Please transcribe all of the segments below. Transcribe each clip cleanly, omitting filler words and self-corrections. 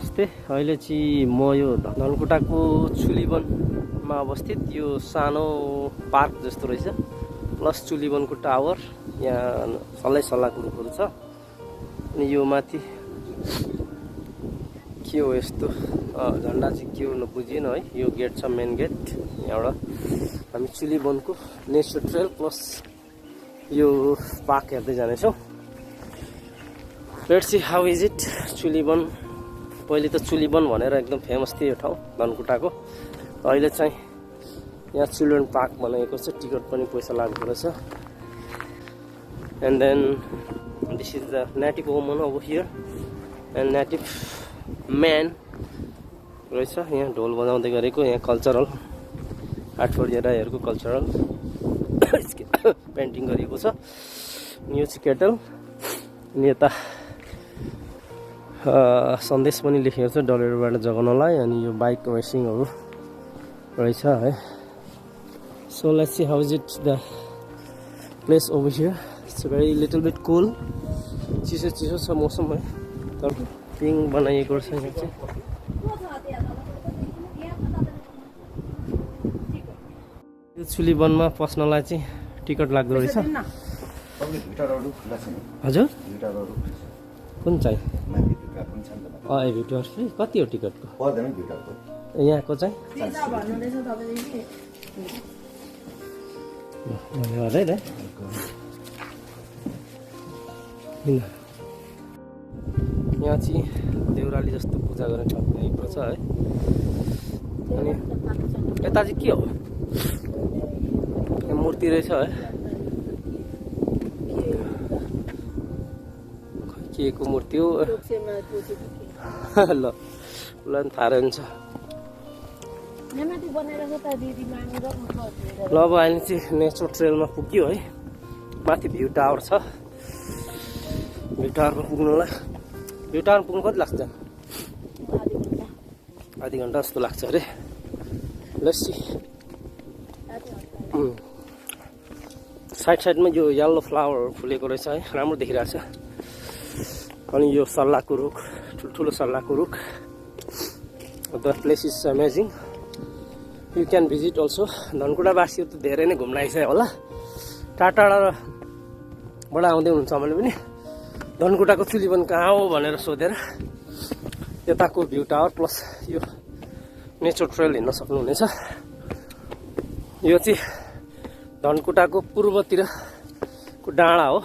नमस्ते। अहिले चाहिँ म यो धनकुटाको चुलीवनमा अवस्थित यो सानो पार्क जस्तो रहेछ, प्लस चुलीवनको टावर यहाँ सल्लाहको रूपहरू छ। अनि यो माथि के हो यस्तो झन्डा चाहिँ के हो नबुझिएन है। यो गेट छ, मेन गेट। यहाँबाट हामी चुलीवनको नेचर ट्रेल प्लस यो पार्क हेर्दै जानेछौँ। Let's see how is it Chuliban. पहिले त चुलीवन भनेर एकदम फेमस थियो यो ठाउँ धनकुटाको। अहिले चाहिँ यहाँ चिल्ड्रेन पार्क बनाएको छ, टिकट पनि पैसा लाग्दो रहेछ। And then this is the native woman over here and native man रहेछ। यहाँ ढोल बजाउँदै गरेको, यहाँ कल्चरल आठवडिया राईहरूको कल्चरल पेन्टिङ गरिएको छ। यो चाहिँ केटल, अनि यता सन्देश पनि लेखेको छ डलेरोबाट जगाउनलाई। अनि यो बाइक रेसिङहरू रहेछ है। So let's see how is it the place over here. It's very little bit cool, चिसो चिसो छ मौसम है। तर पिङ बनाइएको रहेछ यहाँ चाहिँ। यो चुलीवनमा पस्नलाई चाहिँ टिकट लाग्दो रहेछ। हजुर कुन चाहिँ भिडियो फ्री कति हो टिकटको? यहाँको चाहिँ धन्यवाद है। यहाँ चाहिँ देउराली जस्तो पूजा गर्ने ठाउँ छ है। अनि यता चाहिँ के हो? मूर्ति रहेछ है। के को मूर्ति हो? ल थाहा रहन्छ। ल अब अहिले चाहिँ नेचर ट्रेलमा पुग्यो है। माथि भ्यू टावर छ। भ्यू टावरमा पुग्नुलाई भ्यू टावर पुग्नु कति लाग्छ? आधी घन्टा जस्तो लाग्छ अरे। लस्सी साइड साइडमा यो येल्लो फ्लावर फुलेको रहेछ है, राम्रो देखिरहेछ। अनि यो सल्लाहको रुख, ठुल्ठुलो सल्लाहको रुख। The place is amazing, you can visit also. धनकुटावासीहरू त धेरै नै घुम्न आइसक्यो होला। टाढाबाट आउँदै हुनुहुन्छ भने पनि धनकुटाको चुलीवन कहाँ हो भनेर सोधेर यताको भ्यू टावर प्लस यो नेचर ट्रेल हिँड्न सक्नुहुनेछ। यो चाहिँ धनकुटाको पूर्वतिरको डाँडा हो।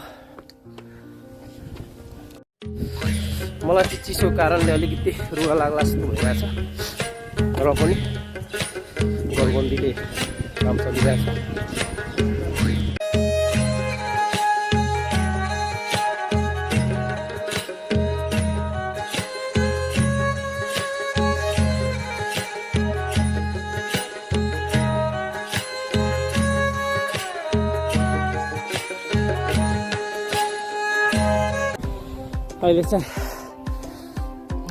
मलाई चाहिँ चिसो कारणले अलिकति रुगा लाग्ला जस्तो भइरहेछ, र पनि गरबन्दीले काम चलिरहेछ। अहिले चाहिँ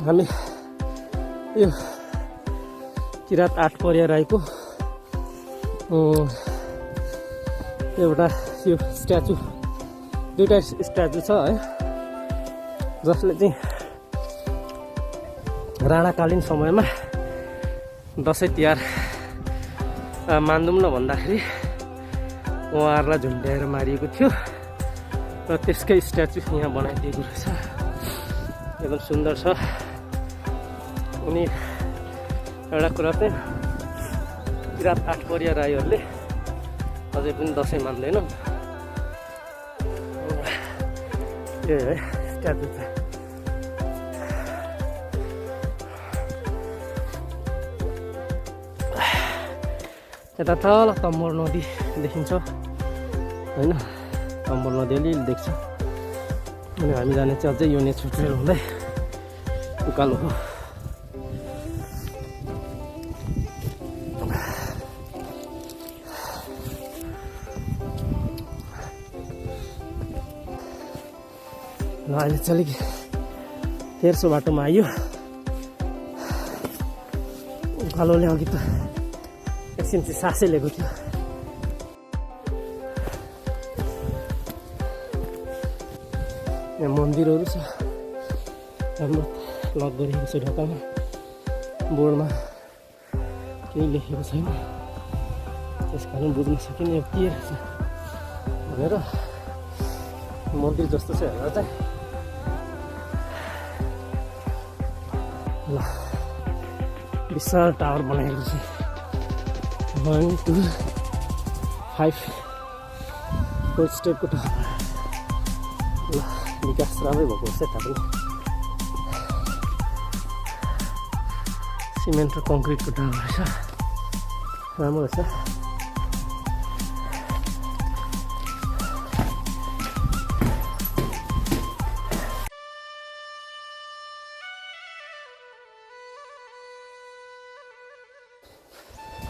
हामी यो किरात आठपरिया राईको एउटा यो स्ट्याचु, दुईवटा स्ट्याचु छ है, जसले चाहिँ राणाकालीन समयमा दसैँ तिहार मान्दौँ न भन्दाखेरि उहाँहरूलाई झुन्ड्याएर मारिएको थियो र त्यसकै स्ट्याचु यहाँ बनाइदिएको रहेछ। एकदम सुन्दर छ। अनि एउटा कुरा चाहिँ किरात आठपरिया राईहरूले अझै पनि दसैँ मान्दैनन्। यो है स्ट्याचु चाहिँ। यता तल तम्बर नदी देखिन्छ होइन, तम्बर नदी अलिअलि देख्छ। अनि हामी जाने चाहिँ अझै यो नेचर ट्रेल हुँदै उकालो हो। ल अहिले चाहिँ अलिक तेर्सो बाटोमा आइयो। उकालोले अघि त एकछिन चाहिँ सासै लिएको थियो। यहाँ मन्दिरहरू छ राम्रो। लक गरिएको छ ढोकामा बोर्डमा केही लेखेको छैन त्यस कारण बुझ्न सकिने यो के रहेछ भनेर मन्दिर जस्तो छ हेरेर चाहिँ ल विशाल टावर बनाएको छ 1 2 5 4 स्टेपको टावर ल विकास राम्रै भएको छ यता पनि सिमेन्ट र कङ्क्रिटको टावर रहेछ राम्रो रहेछ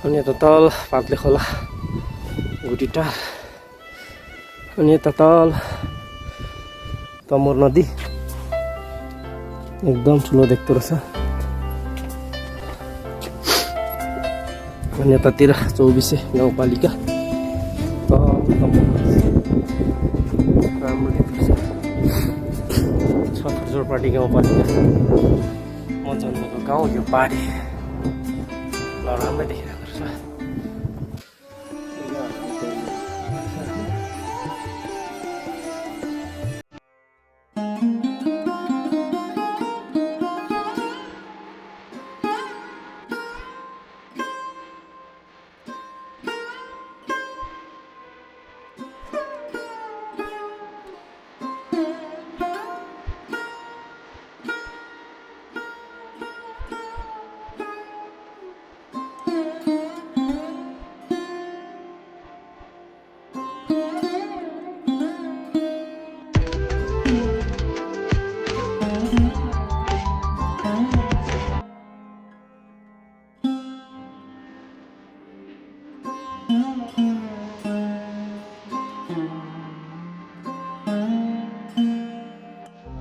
अनि यता तल पातले खोला गुटीटार अनि यता तल तमोर नदी एकदम ठुलो देख्दो रहेछ अनि यतातिर 24 गाउँपालिका राम्रो देख्दो रहेछ खजोरपाटी गाउँपालिका म जन्मेको गाउँ यो पाहाडी ल राम्रै देखिरहेको रहेछ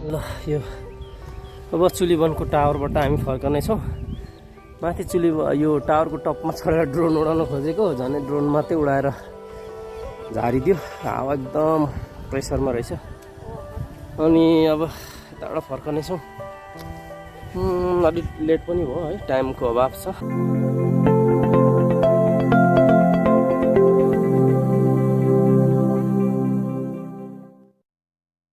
ल यो अब चुलीवनको टावरबाट हामी फर्कनेछौँ माथि यो टावरको टपमा चढेर ड्रोन उडाउन खोजेको झन् ड्रोन मात्रै उडाएर झारिदियो हावा एकदम प्रेसरमा रहेछ अनि अब यताबाट फर्कनेछौँ अलिक लेट पनि भयो है टाइमको अभाव छ